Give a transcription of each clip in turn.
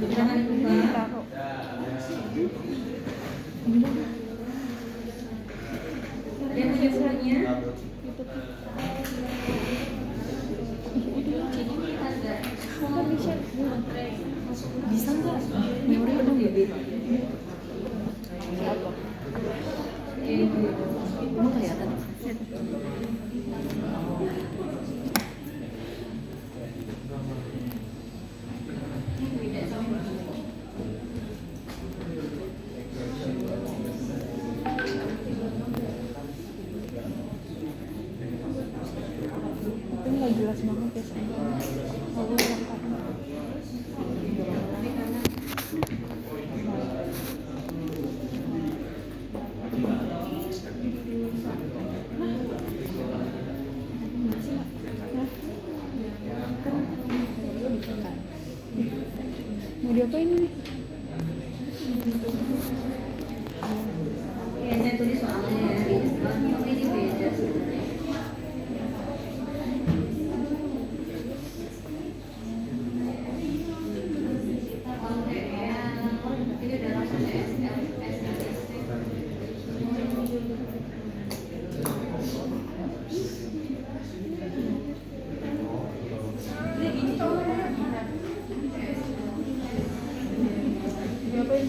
Jangan lupa. Dia punya bukunya. Bisa nggak? Memori penuh ya, Bib? Siapa? Emang kelihatan? Tapi nggak jelas banget ya sebenarnya. Lalu lengkap. Mau diapain nih? Ya, saya tulis soalnya ya. Ini beda sebenarnya. Ini udah langsung Diapain?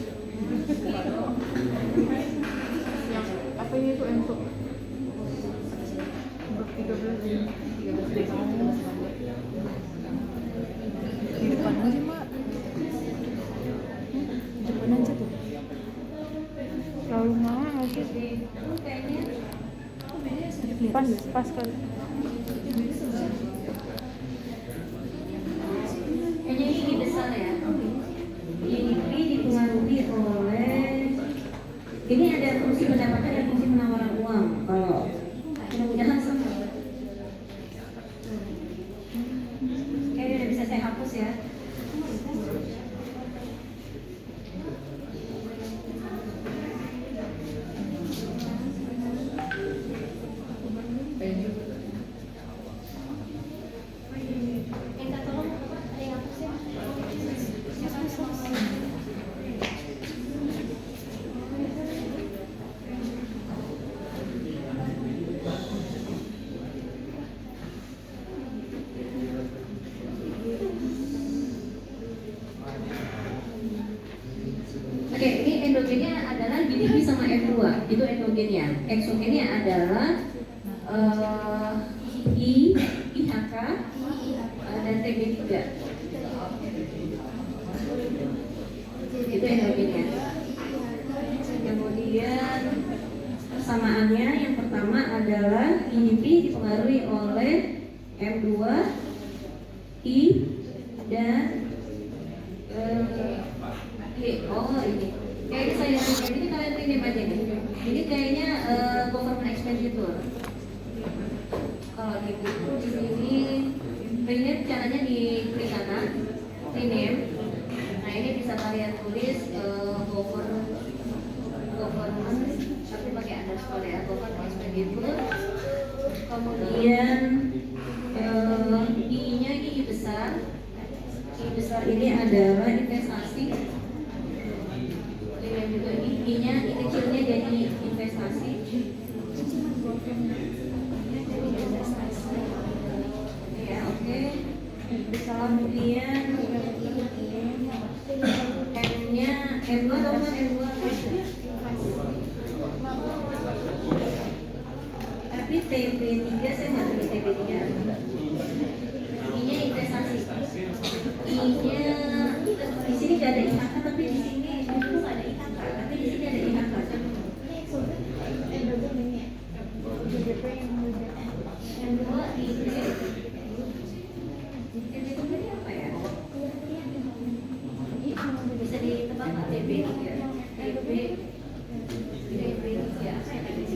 Yang apa ini tuh untuk 13 Di depan aja, Mak. Di depan aja tuh. terlalu mahal lagi. Pas kali. kayaknya ini besar ya. Ini dipengaruhi oleh ini ada fungsi pendapatan dan fungsi penawaran uang. Kalau mudah-mudahan sama. Kayaknya udah bisa saya hapus ya. Minta tolong ada yang hapus ya. Oke, ini endogennya adalah GDP sama F2, itu endogennya. Eksogennya adalah I, IHK, dan TB3. Itu endogennya. Kemudian persamaannya yang pertama adalah GDP dipengaruhi oleh M2, I, dan oh ini kayaknya saya ini kalian rename aja nih. Ini kayaknya government expenditure. Kalau di buku di sini rename caranya di klik kanan rename. Nah ini bisa kalian tulis government tapi pakai underscore ya, government expenditure. Kemudian I-nya ini I besar. I besar ini adalah investasi. Yang juga I-nya I kecilnya jadi investasi. Ya oke. Kemudian M-nya M2 dong M2. Tapi TB3 saya nggak tulis TB3. I-nya investasi. I-nya di sini nggak ada IHK tapi di sini itu nggak ada IHK tapi di sini ada IHK. Yang kedua ini apa ya? Bisa ditebak nggak TB3? TB3 apa ya TB3?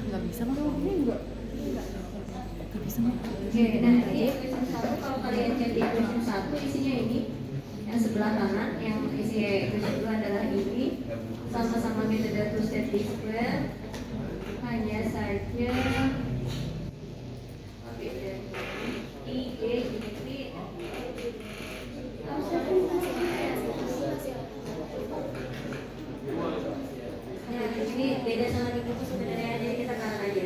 Nggak bisa, Mak. Ini enggak. bisa nggak? Oke, nah ini equation 1 kalau kalian cek di equation 1 isinya ini yang sebelah kanan yang isi equation 2 adalah ini sama-sama metode two step D square, hanya saja beda I, E, ini nah ini beda sama di buku sebenarnya, jadi kita taruh aja.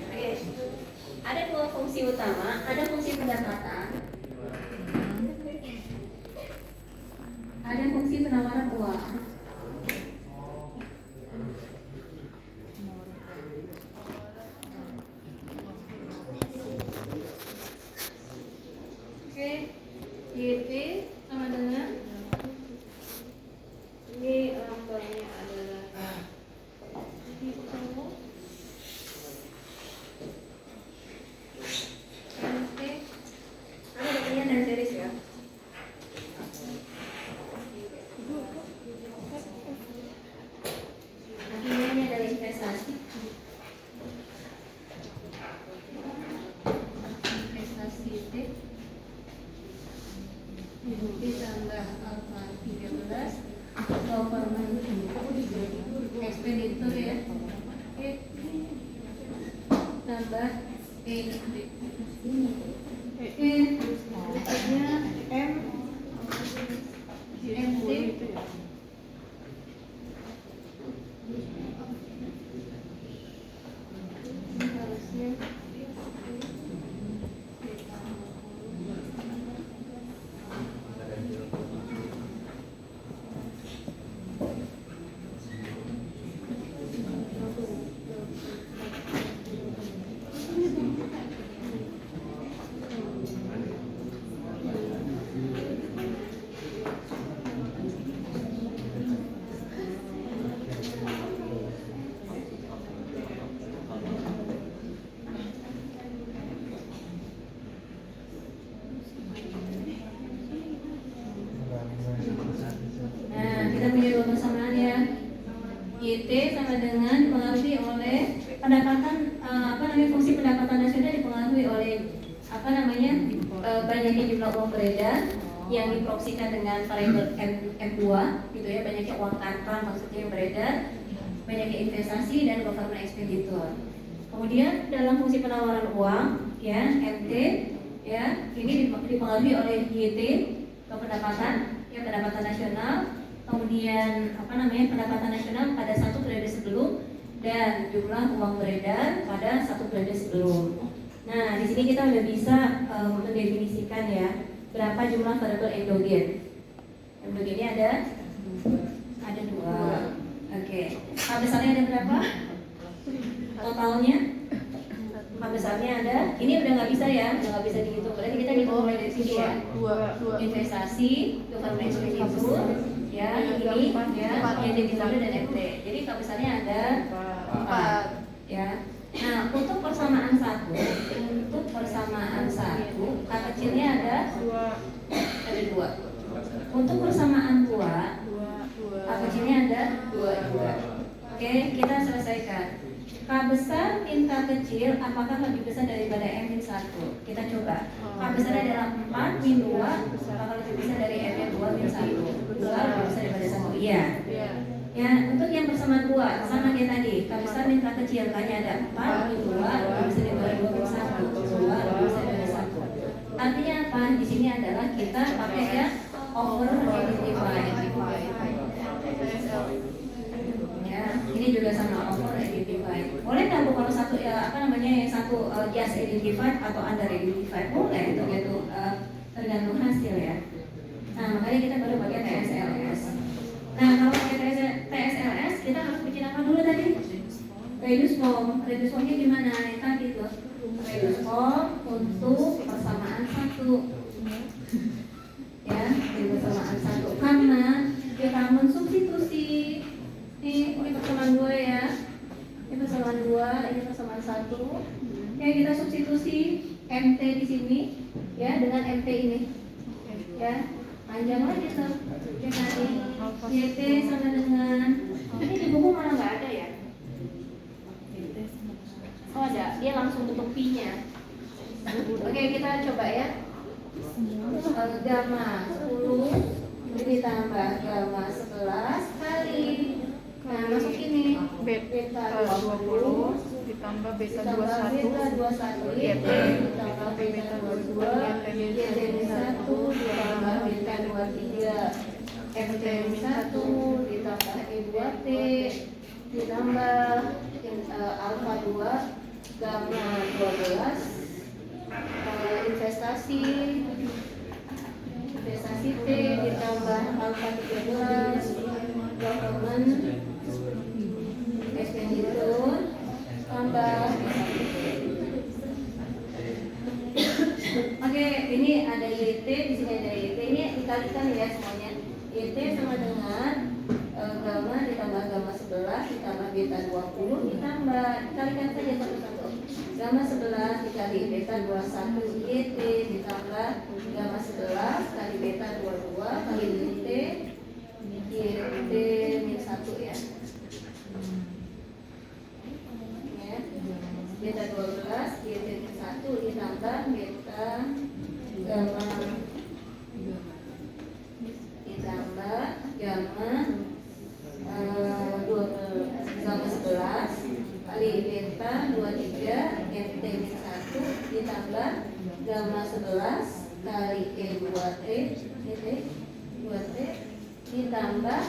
Oke, ada dua fungsi utama, ada fungsi pendapatan, ada fungsi penawaran uang. Oke, YP sama dengan ini lambangnya adalah itu NT, ada bagian dan series ya. Ini adalah investasi. Investasi T ditambah alfa 13 government expenditure ya. Oke. Tambah E. Oke. Berikutnya M MT harusnya kita punya dua persamaan ya. YT sama dengan dipengaruhi oleh pendapatan fungsi pendapatan nasional dipengaruhi oleh banyaknya jumlah uang beredar yang diproyeksikan dengan variabel M2 gitu ya, banyaknya uang kantong maksudnya yang beredar, banyaknya investasi dan government expenditure. Kemudian dalam fungsi penawaran uang ya MT ya ini dipengaruhi oleh YT ke pendapatan ya, pendapatan nasional, kemudian pendapatan nasional pada satu periode sebelum dan jumlah uang beredar pada satu periode sebelum. Nah, di sini kita udah bisa mendefinisikan ya berapa jumlah variabel endogen. Endogennya ada dua. Oke. K besarnya ada berapa? Totalnya? K besarnya ada. Ini udah nggak bisa ya, udah nggak bisa dihitung. Berarti kita hitung mulai dari sini ya. Dua. Investasi, government expenditure, ya ini ya identitas dan MT. Jadi K besarnya ada 4 ya. Nah, untuk persamaan satu, K kecilnya ada dua. Untuk persamaan dua, K kecilnya ada dua juga. Oke, kita selesaikan. K besar min K kecil, apakah lebih besar daripada M min 1? Kita coba. K besar adalah 4 min 2, apakah lebih besar dari M min 2 min 1? 2 lebih besar daripada 1, iya. Ya, untuk yang persamaan 2, sama kayak tadi. K besar min K kecil, K-nya ada 4 min 2, lebih besar daripada 2 min 1. 2 lebih besar daripada 1. Artinya apa? Di sini adalah kita pakai ya over identify. Ya, ini juga sama over identify. Boleh nggak Bu kalau satu ya yang satu just identified atau under identified? Boleh, tergantung hasil ya. Nah, makanya kita baru pakai TSLS. Nah, kalau pakai TSLS kita harus bikin apa dulu tadi? Reduce form. Reduce formnya gimana? Yang tadi tuh. Reduce form untuk persamaan satu. Ya, ini persamaan satu. Karena kita mensubstitusi ini persamaan 2 ya. Ini persamaan 2, ini persamaan 1. Oke, kita substitusi MT di sini ya dengan MT ini. Ya, panjang lagi tuh. Ya tadi YT sama dengan ini di buku malah nggak ada ya. Oh ada, dia langsung bentuk P-nya. Oke, kita coba ya. Gamma 10 ditambah gamma 11 kali. Nah, masuk ini. Beta 20 ditambah beta ditambah 21 beta 21 YT ditambah beta 22 YT min 1 ditambah beta 23 FT min 1 ditambah E2T ditambah alpha 2 gamma 12 investasi T ditambah alpha 13 government expenditure tambah. Oke, ini ada YT, di sini ada YT, ini dikalikan ya semuanya. YT sama dengan gamma ditambah gamma 11 ditambah beta 20 ditambah, dikalikan saja satu-satu. Gamma 11 dikali beta 21 YT ditambah gamma 11 kali beta 22 kali YT min 1 ya. Beta 12 YT min 1 ditambah beta gamma ditambah gamma 11 kali beta 23 FT min 1 ditambah gamma 11 kali E2T E2T ditambah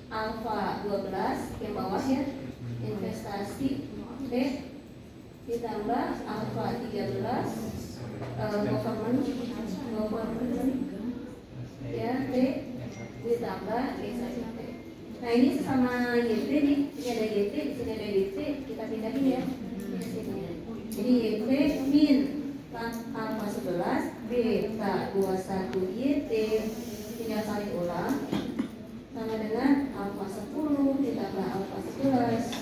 alpha 12 yang bawah ya, investasi T ditambah alpha 13 government ya T ditambah E1T. Nah ini sesama YT nih, ini ada YT, di sini ada YT, kita pindahin ya di sini. Jadi YT min alpha 11 beta 21 YT tinggal salin ulang sama dengan alpha 10 ditambah alpha 11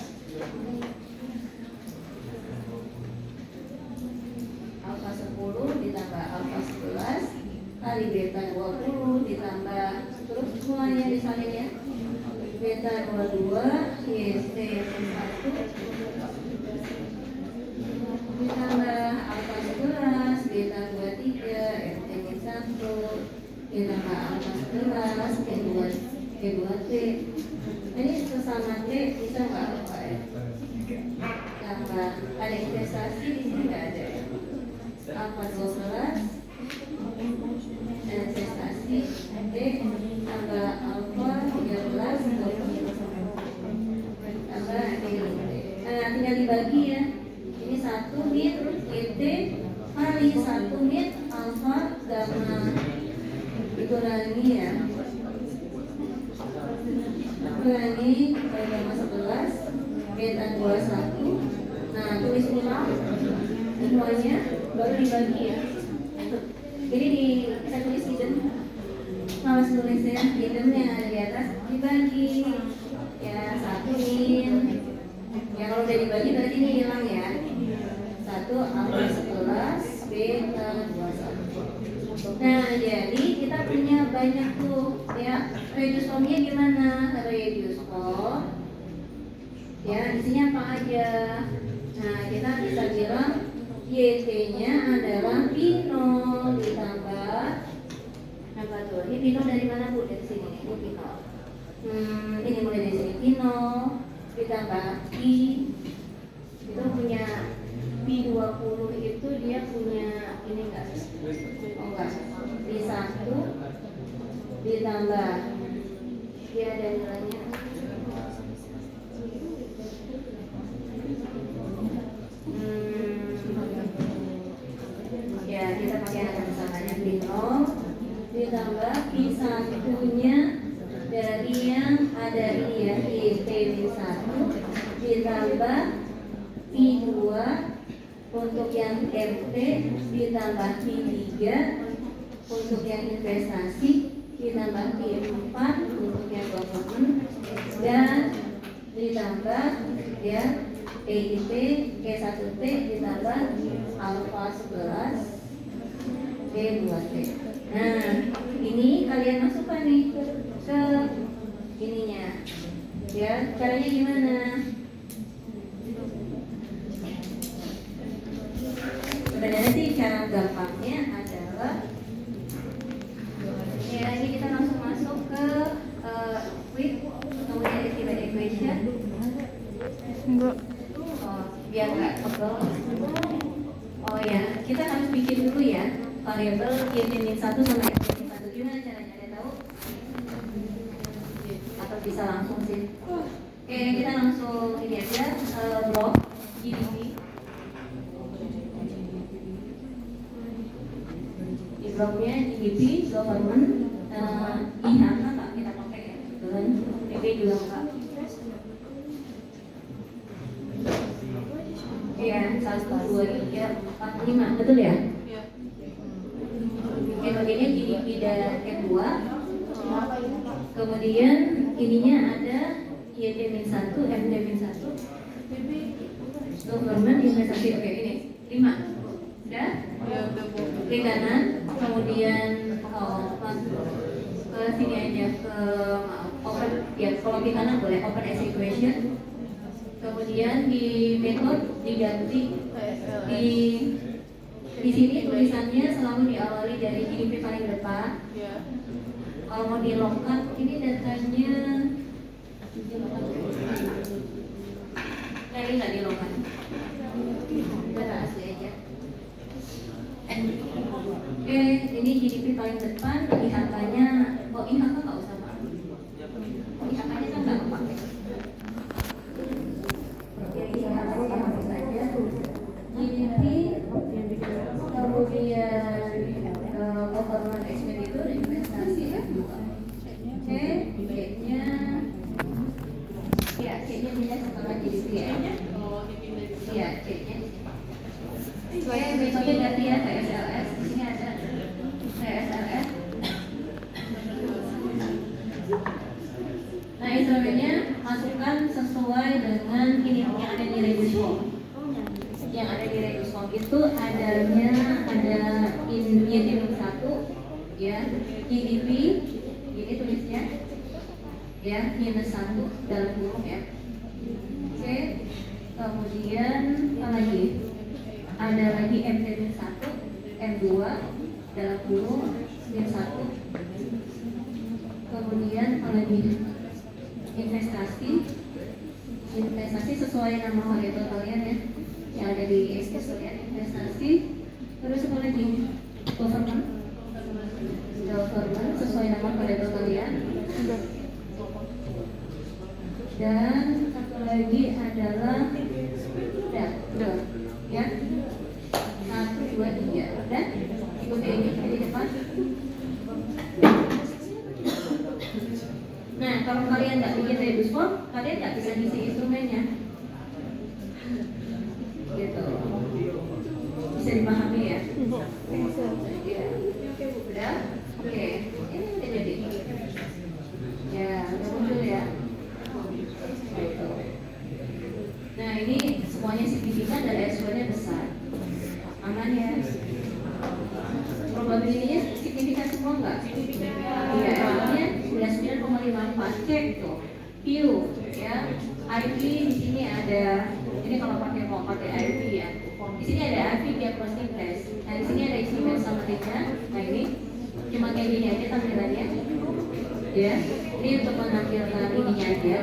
alpha 10 ditambah alpha 11 kali beta 20 ditambah terus semuanya disalin ya, beta 22 YT 1 ditambah alpha 11 beta 23 FT 1 ditambah alpha 11 E2T. Ini sesama T bisa nggak apa ya? Tambah ada investasi di sini nggak ada ya? Alpha 12 investasi T tambah alpha 13 tambah E. Nah tinggal dibagi ya. Ini 1 mit ET kali 1 mit alpha gamma dikurangi ya. Kurangi gamma 11 beta 21. Nah tulis ulang semuanya baru dibagi ya. Jadi saya tulis hidden, malas nulisnya hidden yang ada di atas dibagi ya 1 min. Ya kalau udah dibagi berarti ini hilang ya. 1 alpha 11 beta 21. Nah jadi kita punya banyak tuh ya. Radius formnya gimana? Radius form ya isinya apa aja. Nah kita bisa bilang YT nya adalah P0 ditambah apa tuh? Ini P0 dari mana Bu? Dari sini. Ini P0. Ini mulai dari sini P0 ditambah I itu punya P20 itu dia punya ini enggak? Oh enggak. P1 ditambah dia ada nilainya ya kita pakai angka samanya P0 ditambah P1 nya dari yang ada ini ya YT min 1 ditambah P2 untuk yang MT ditambah P3 untuk yang investasi ditambah P4 untuk yang government dan ditambah ya EIT E1T ditambah alpha 11 E2T. Nah ini kalian masukkan nih ke ininya ya. Caranya gimana? biar nggak pegel. Oh ya, kita harus bikin dulu ya variabel y-1 sama x-1. Gimana caranya? Ada tahu? Atau bisa langsung sih? Oke, kita langsung ini aja, blok GDP. Di bloknya GDP, government, IHK nggak kita pakai ya, kebetulan PP juga nggak. Iya, 1, 2, 3, 4, 5, betul ya? Iya. Oke, bagiannya GDP dan F2. Kemudian ininya ada YT-1, MT-1, government, investasi. Oke, ini 5. Udah? Iya, udah Bu. Klik kanan, kemudian ke sini aja, ke open, ya kalau klik kanan boleh open as equation. Kemudian di method diganti di sini tulisannya selalu diawali dari GDP paling depan. Iya. Kalau mau di longkat, ini datanya ini nggak di longkat, data asli aja. Oke, ini GDP paling depan, IHK-nya, oh IHK nggak usah Pak. IHK-nya kan nggak kepake. Ya IHK-nya hapus aja. GDP, kemudian government expenditure, investasi F2. C, C-nya, ya C-nya pindah setelah GDP ya. Iya, C-nya. Oke, besoknya ganti ya TSLS. Di sini ada TSLS. Nah, instrumennya masukkan sesuai dengan ini yang ada di reduce form. Yang ada di reduce form itu adanya ada YT-1 ya, GDP ini tulisnya ya, -1 dalam kurung ya. Oke, kemudian apa lagi? Ada lagi MT-1, M2 dalam kurung -1. Kemudian apa lagi? Investasi sesuai nama variabel kalian ya, yang ada di Excel ya, investasi. Terus apa lagi? Government sesuai nama variabel kalian. Dan satu lagi adalah udah ya, 1, 2, 3 udah, ikuti ini di depan. Nah, kalau kalian nggak bikin reduce form, kalian nggak bisa ngisi instrumennya gitu. Bisa dipahami ya? Bisa. Ya. Udah? Oke, ini udah jadi ya, udah muncul ya. Gitu. Nah, ini semuanya signifikan dan R2-nya besar. Aman ya? Probability-nya signifikan semua nggak? Iya, R2-nya 99,54, cek tuh. Q ya. IP di sini ada, ini kalau mau pakai IP ya. Di sini ada IP diagnostic test. Nah, di sini ada isi matematika. Nah, ini cuma kayak gini aja tampilannya. Ya, ini untuk menampilkan ininya aja.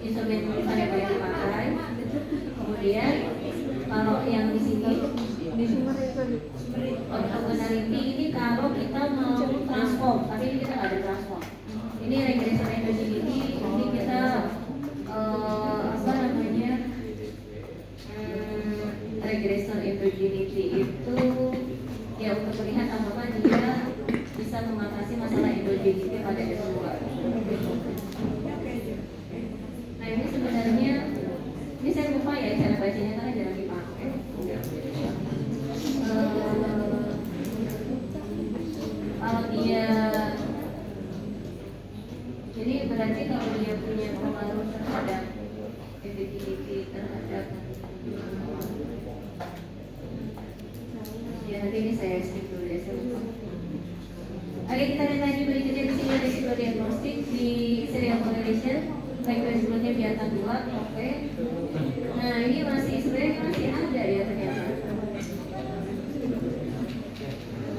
Instrumen variabel yang dipakai. Kemudian kalau yang di sini orthogonality ini kalau kita mau transform, tapi ini kita nggak ada transform. Ini regression endogeneity, ini kita apa namanya, regression endogeneity itu ya untuk melihat apakah dia bisa mengatasi masalah endogeneity pada S2. Nah, ini sebenarnya ini saya lupa ya cara bacanya karena jarang dipakai. Kalau dia jadi berarti kalau dia punya pengaruh terhadap efektivitas terhadap ya, nanti ini saya skip dulu ya, saya lupa. Oke, kita lihat lagi berikutnya. Di sini ada resiko diagnostik di serial correlation. Baik, resikonya biarkan 2, oke. Nah, ini sebenarnya masih ada ya ternyata.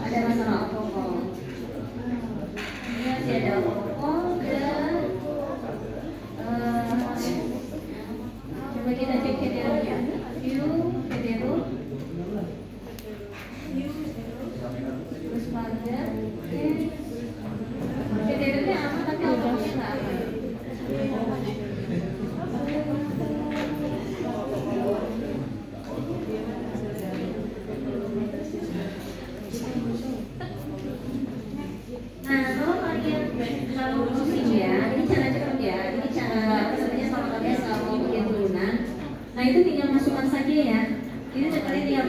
Ada masalah alkohol. Ini masih ada alkohol dan coba kita cek kriteria. View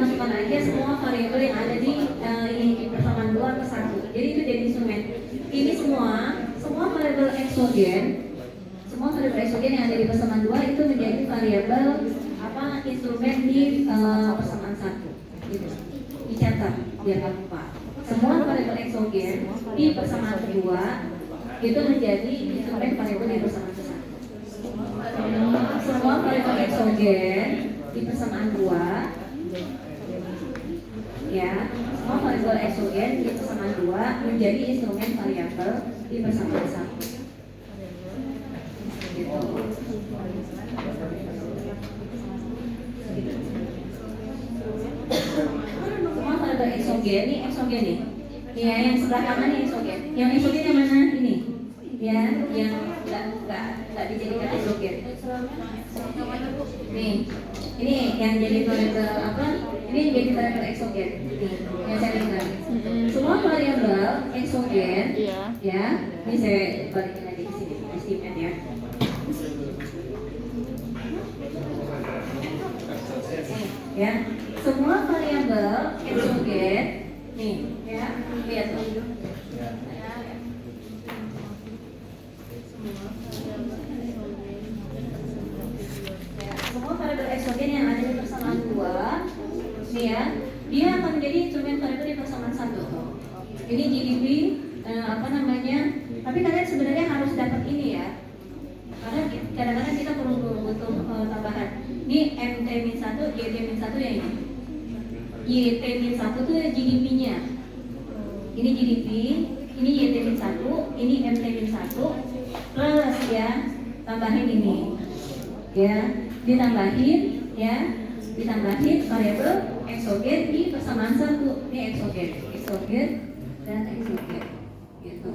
masukkan aja semua variabel yang ada di ini persamaan 2 ke 1. Jadi itu jadi instrumen. Ini semua variabel exogen, semua variabel exogen yang ada di persamaan 2 itu menjadi variabel instrumen di persamaan 1. Gitu. Dicatat biar nggak lupa. Semua variabel exogen di persamaan kedua itu menjadi instrumen variabel di persamaan ke 1. Semua variabel exogen di persamaan 2 ya, semua variabel exogen di persamaan 2 menjadi instrumen variabel di persamaan 1. Gitu. Semua variabel exogen nih. Ya, yang sebelah kanan ini exogen. Yang exogen yang mana ini? Ya, yang nggak dijadikan exogen. Nih, ini yang jadi variabel apa? Ini jadi variabel exogen. Nih, yang saya lihat. Semua variabel exogen, ya. Ini saya balikin lagi di sini, estimate ya. Ya, semua variabel exogen, nih, ya, lihat tuh. Semua variabel exogen yang ada di persamaan 2, nih ya, dia akan menjadi instrumen variabel di persamaan 1. Ini GDP, tapi kalian sebenarnya harus dapat ini ya, karena kadang-kadang kita perlu butuh tambahan. Ini MT-1, YT-1 ya ini. YT-1 itu GDP-nya. Ini GDP, ini YT-1, ini MT-1, plus ya, tambahin ini. Ya, ditambahin variabel exogen di persamaan 1. Ini exogen dan exogen gitu.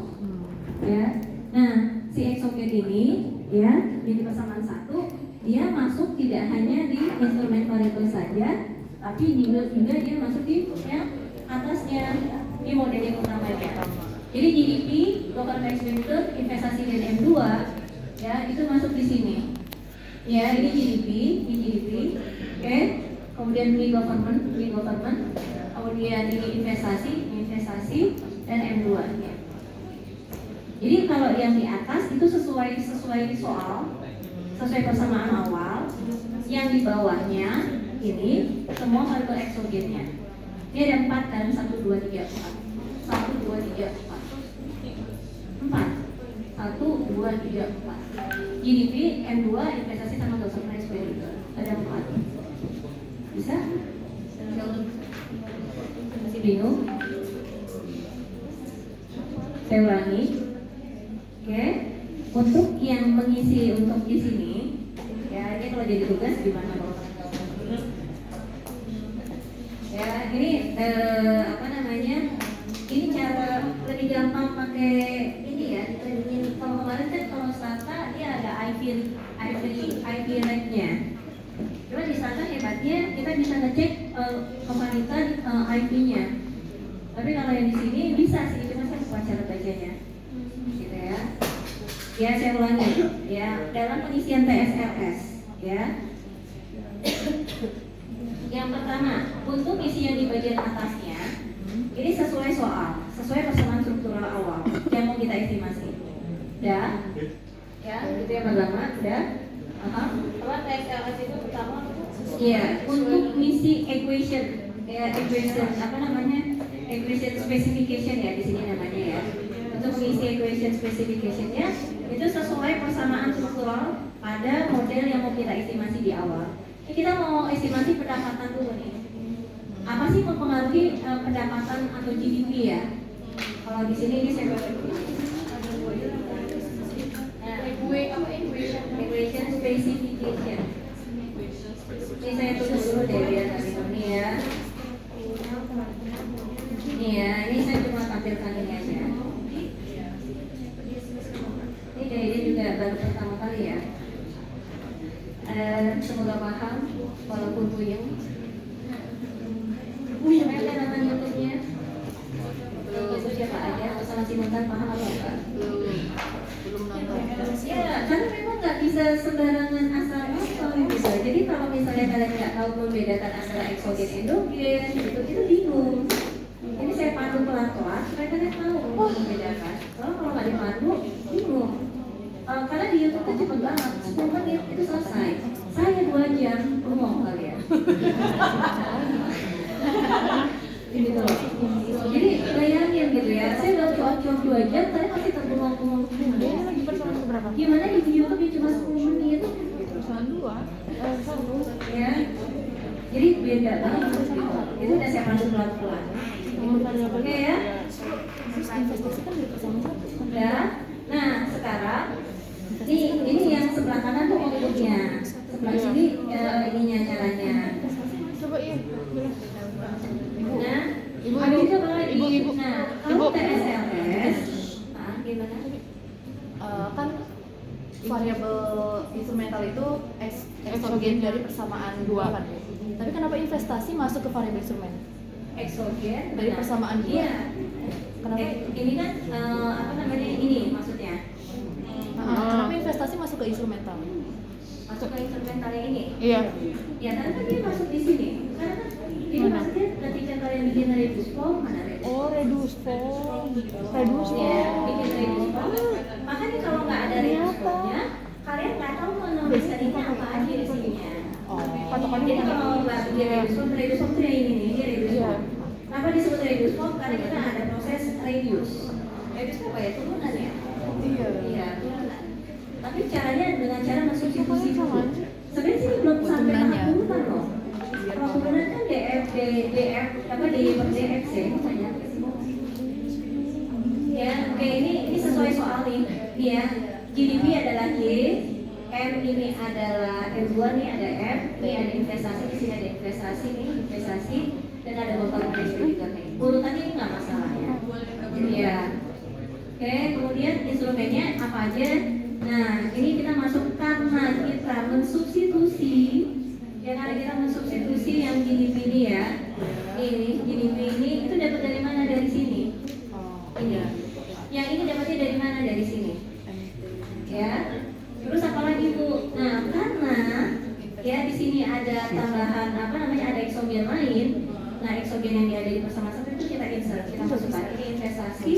Ya. Nah, si exogen ini ya, di persamaan 1 dia masuk tidak hanya di instrumen variabel saja, tapi juga dia masuk di yang atasnya, di modeling utamanya. Jadi GDP, local expenditure, investasi dan M2 ya, itu masuk di sini. Ya, ini GDP, oke. Kemudian ini government, kemudian ini investasi dan M2 ya. Jadi kalau yang di atas itu sesuai soal, sesuai persamaan awal. Yang di bawahnya ini semua variabel exogennya. Ini ada 4 kan, 1, 2, 3, 4. 1, 2, 3, 4. 4. 1, 2, 3, 4. GDP, M2, investasi sama government expenditure. Ada 4. Bisa? Masih bingung? Saya ulangi. Oke. Untuk yang mengisi untuk di sini, ya ini kalau jadi tugas gimana kalau? Ya ini ini cara lebih gampang pakai ini ya. Kalau kemarin kan kalau Stata dia ada IP rate-nya. Cuma di sana hebatnya kita bisa ngecek kepanitan IP-nya. Tapi kalau yang di sini bisa sih, cuma saya lupa cara bacanya. Gitu ya. Ya saya ulangi ya, dalam pengisian TSLS ya. Yang pertama, untuk isi yang di bagian atasnya ini sesuai soal, sesuai persamaan struktural awal yang mau kita estimasi. Ya, gitu ya pertama, udah. Kalau TSLS itu pertama Iya, untuk misi equation specification ya di sini namanya ya. Untuk mengisi equation specification-nya itu sesuai persamaan struktural pada model yang mau kita estimasi di awal. Ini kita mau estimasi pendapatan dulu nih. Apa sih mempengaruhi pendapatan atau GDP ya? Kalau di sini ini saya equation specification. Ini saya tulis dulu deh biar ini ya. Ini ya, ini saya cuma tampilkan ini aja. Ini juga baru pertama kali ya. Semoga paham, walaupun puyeng. Ada nama YouTube-nya. Itu siapa aja? Bersama simultan paham atau enggak? belum nonton. Ya, karena memang nggak bisa sembarangan asal nonton gitu. Jadi Jadi kalau misalnya kalian nggak tahu membedakan antara eksogen endogen, itu bingung. Ini saya pandu pelan-pelan supaya kalian tahu membedakan. Kalau nggak dipandu, bingung. Karena di YouTube itu cepet banget, 10 menit itu selesai. Saya 2 jam ngomong kalian. Gitu loh. Jadi bayangin gitu ya, saya udah cuap-cuap 2 jam, kalian masih terbengong-bengong. Gimana di YouTube dia cuma 10 menit? Ya, jadi beda banget gitu. Itu udah saya pandu pelan-pelan. Oke ya. Udah. Nah sekarang ini yang sebelah kanan tuh outputnya, sebelah sini ininya caranya. Coba iya. Nah, Ibu, habis itu apa lagi? ibu. Nah, Ibu. kalau TSLS, gimana? Kan variabel instrumental itu eksogen dari persamaan dua kan. Tapi kenapa investasi masuk ke variabel instrumen? Eksogen Dari persamaan dua. Iya. Kenapa? Ini kan apa namanya ini maksudnya? Kenapa investasi masuk ke instrumental? Masuk ke instrumental yang ini? Iya. Ya, karena kan dia masuk di sini. Karena kan ini maksudnya ketika kalian bikin reduce form, mana reduce? Oh, reduce form. Reduce Ya, form. bikin reduce form. Makanya kalau nggak ada reduce formnya, kalian nggak tahu menuliskan ini apa aja di sininya. Oh, patokannya Jadi mana? kalau nggak bikin reduce form tuh yang ini nih, ini reduce Iya. form. Kenapa disebut reduce form? Karena kita ada proses reduce. Reduce apa ya? Turunan ya? Iya. Iya, turunan. Tapi caranya dengan cara mensubstitusi Sama dulu. aja. Sebenarnya sini belum sampai tahap Turunannya. turunan loh. Kalau turunan kan DF, DF, apa DFC banyak. Ya, oke ini sesuai soal nih. Nih ya, GDP adalah Y, M ini adalah M2 nih ada M, ini ada investasi, di sini ada investasi nih, investasi dan ada total investasi juga nih. Urutannya ini nggak masalah ya. Iya. Oke, kemudian instrumennya apa aja? Nah, ini kita masuk karena kita mensubstitusi, ya karena kita mensubstitusi yang GDP ini ya. Ini GDP ini itu dapat dari mana? Dari sini. Ini. Yang ini dapatnya dari mana? Dari sini. Ya. Terus apa lagi Bu? Nah, karena ya di sini ada tambahan apa namanya ada eksogen lain. Nah, eksogen yang ada di persamaan satu itu kita insert, kita masukkan ini investasi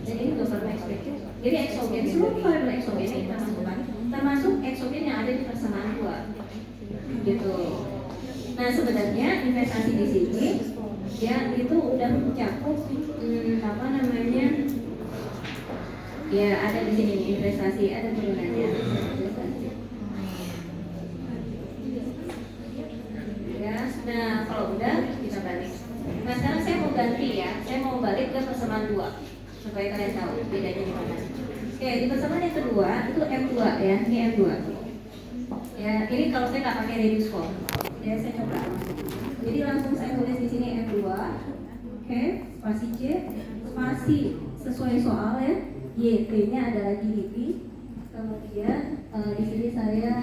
dan ini government expected. Jadi eksogen seluruh variabel eksogen yang kita masukkan, termasuk eksogen yang ada di persamaan 2. Gitu. Nah, sebenarnya investasi di sini ya itu udah mencakup apa namanya? Ya, ada di sini nih, investasi, ada turunannya. Investasi. Ya, nah kalau udah kita balik. Nah sekarang saya mau ganti ya, saya mau balik ke persamaan 2 supaya kalian tahu bedanya di mana. Oke, di persamaan yang kedua itu M2 ya, ini M2. Ya, ini kalau saya nggak pakai reduce form, ya saya coba. Jadi langsung saya tulis di sini M2. Oke, spasi C, spasi sesuai soal ya. YT-nya adalah GDP. Kemudian di sini saya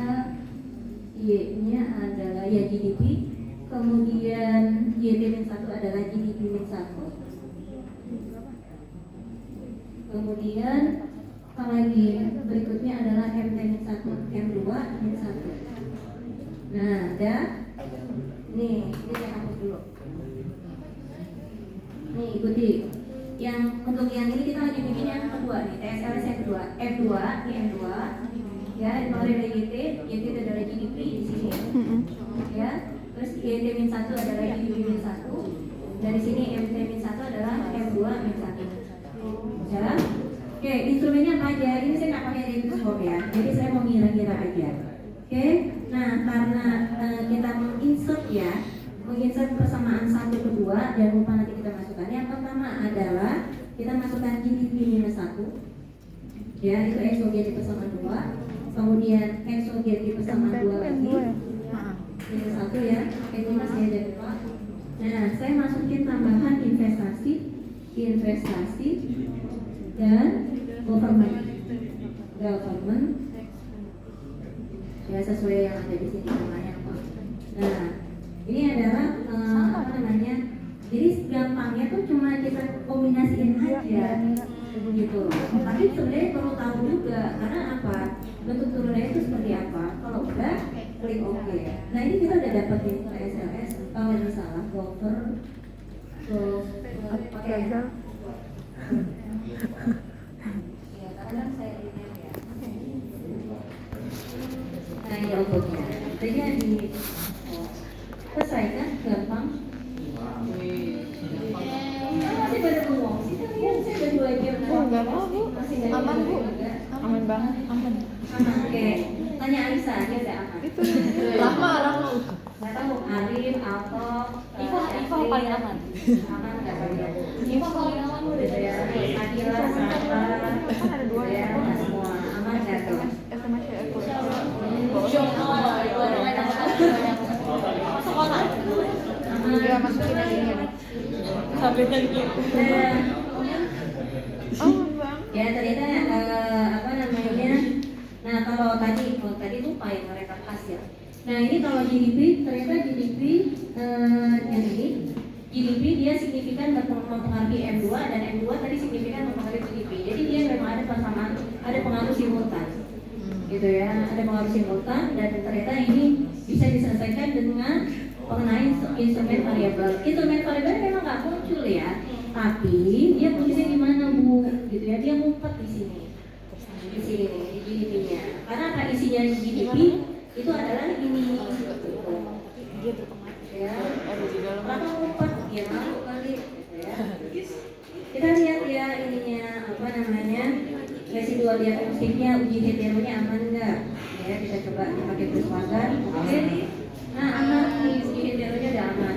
Y-nya adalah ya GDP. Kemudian YT-1 adalah GDP-1. Kemudian apa lagi? Berikutnya adalah MT-1, M2-1. Nah, ada. Nih, ini saya hapus dulu. Nih, ikuti. Yang untuk yang ini kita lagi bikin yang kedua nih, TSLS yang kedua, M2, ini M2. Ya, kemarin ada YT itu adalah GDP di sini. Ya. Terus YT-1 adalah GDP-1. Dari sini MT-1 adalah M2-1. Ya. Oke, instrumennya apa aja? Ini saya nggak pakai reduce form ya. Jadi saya mau ngira-ngira aja. Oke. Nah, karena kita menginsert ya, menginsert persamaan 1 ke 2 dan lupa nanti kita masukkan. Yang pertama adalah kita masukkan GDP-1. Ya, itu eksogen di persamaan 2. Kemudian eksogen di persamaan 2 lagi. Ini 1 ya, itu masih ada 2. Nah, saya masukin tambahan investasi dan government. Ya sesuai yang ada di sini namanya apa. Nah, ini adalah apa namanya? Jadi gampangnya tuh cuma kita kombinasiin aja gitu. Tapi sebenarnya perlu tahu juga karena apa? Bentuk turunannya itu seperti apa? Kalau udah klik oke. Nah ini kita udah dapetin SLS, kalau nggak salah cover pakai ya. Ya karena saya email ya. Nah ini outputnya. Jadi di selesai kan, gampang. Masih pada bengong sih, kalian saya udah 2 jam. Oh, nggak mau, Bu. Masih dari Aman, Bu. juga. Aman banget, aman. Oke, tanya Alisa, dia udah aman. Itu Lama. Nggak tahu, Arif, Alto, Iva paling aman. Aman nggak kalian? Iva paling aman udah Udah ya, Adila, Sarah, kan ada 2 ya, ya. semua aman nggak tuh? SMS ya aku. sekolah. Iya, masukin yang ini nih. Sampai gitu. Oh, Bang. Ya ternyata apa namanya? Nah kalau tadi lupa ya mereka hasil. Nah ini kalau GDP ternyata GDP yang ini GDP dia signifikan mempengaruhi M2 dan M2 tadi signifikan mempengaruhi GDP. Jadi dia memang ada persamaan, ada pengaruh simultan, gitu ya, ada pengaruh simultan dan ternyata ini bisa diselesaikan dengan mengenai instrumen variabel. Instrumen variabel memang nggak muncul ya, tapi dia posisinya di mana Bu? Gitu ya, dia ngumpet di sini di GDP-nya. Karena apa isinya GDP itu adalah ini. Dia berpengaruh. Ya, Ada di dalam. karena ngumpet ya malu kali. Gitu ya. Kita lihat ya ininya apa namanya residual diagnostiknya, uji heteronya aman nggak? Ya kita coba pakai Prismagan. Oke. Nah aman nih uji heteronya udah aman.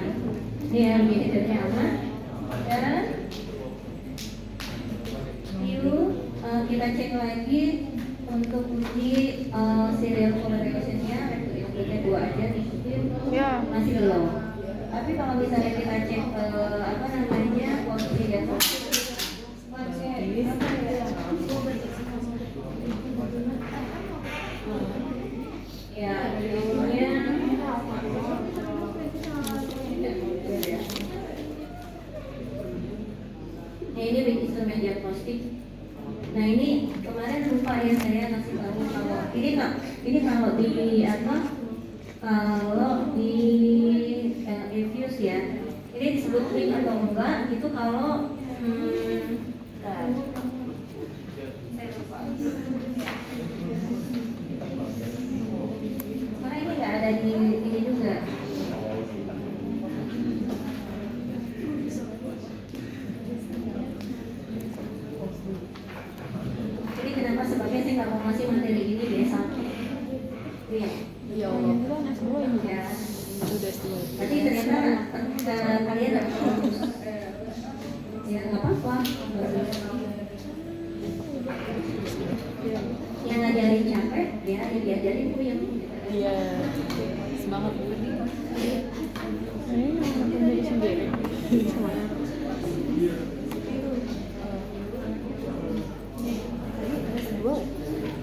Nih ya uji heteronya aman. Dan yuk kita cek lagi untuk uji serial correlation-nya, inputnya 2 aja ikutin Ya. masih belum. Tapi kalau misalnya kita cek apa namanya posisi diagnostik ya jadinya nah ini big instrumen diagnostik. Nah ini kemarin lupa ya saya kasih tahu kalau ini kalau di apa kalau di reviews ya ini disebut link atau enggak itu kalau bentar. Saya lupa. Karena ini nggak ada di ini juga. Jadi kenapa sebabnya saya nggak mau ngasih materi ini besok? Iya. Ya Oh, Allah. ini kan S2 ini. Ya. Udah S2. Berarti ternyata kalian dapat bagus. Ya nggak apa-apa. Yang ngajarin capek, ya yang diajarin puyeng. Iya. Semangat Bu. Ini makin jadi sendiri. Semangat. S2.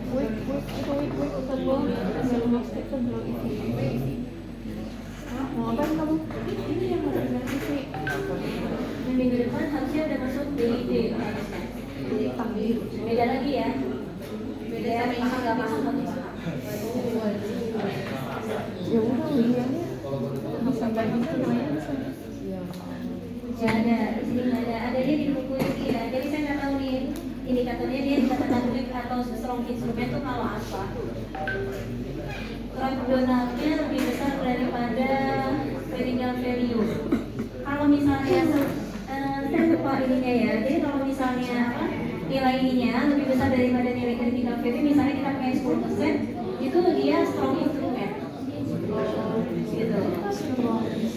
Wait. Mau ngapain kamu? Ini yang mau organisasi. Minggu depan harusnya udah masuk DID. Beda lagi ya. Beda ya, paham nggak paham kamu paham. Ya udah, ujiannya bisa kayak gitu namanya bisa. Ya ada, di sini nggak ada. Ada dia di buku ini ya. Jadi saya nggak tahu nih indikatornya dia dikatakan weak atau strong instrument itu kalau apa. Donaldnya lebih besar daripada perineal value. Kalau misalnya saya lupa ininya ya. Jadi kalau misalnya apa nilai ininya lebih besar daripada nilai perineal value, misalnya kita pakai 10%, itu dia strong instrument. Gitu.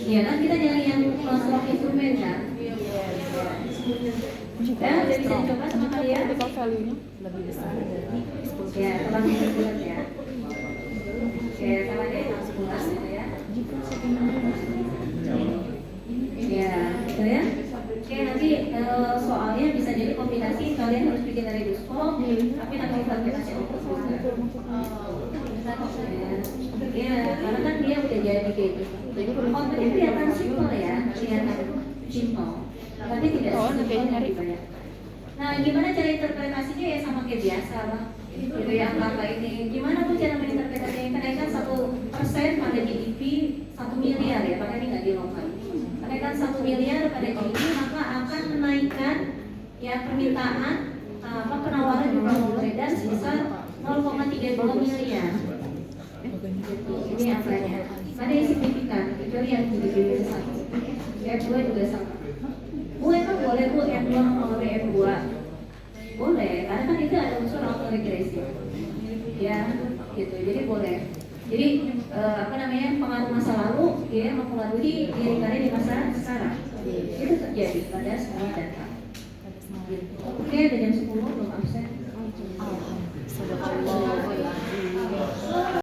Iya kan kita nyari yang strong instrument kan. Jika Ya, udah bisa dicoba sama kalian. critical value-nya Lebih besar dari 10%. Ya, teman bulat ya. Oke, sama deh langsung bulat gitu ya. jika sebenarnya Ya, gitu ya. Oke, nanti soalnya bisa jadi kombinasi kalian harus bikin dari Dusko, tapi harus implementasi output juga. Ya, karena kan dia udah jadi kayak gitu. Outputnya kelihatan simple ya, kelihatan simple. Tapi tidak Oh, simple kayaknya nyari. gitu ya. Nah, gimana cara interpretasinya ya sama kayak biasa lah. Gitu ya, angka ini. Gimana pun cara menginterpretasinya kenaikan 1% permintaan penawaran di promo beredar sebesar 0,32 miliar. Ini angkanya. Mana yang signifikan? Kecuali yang di satu. F2 juga sama. Bu emang boleh Bu F2 mempengaruhi F2? Boleh, karena kan itu ada unsur autoregresif. Ya, gitu. Jadi boleh. Jadi pengaruh masa lalu dia mempengaruhi diri kalian di masa sekarang. Itu terjadi pada semua data. Oke, ada jam 10 belum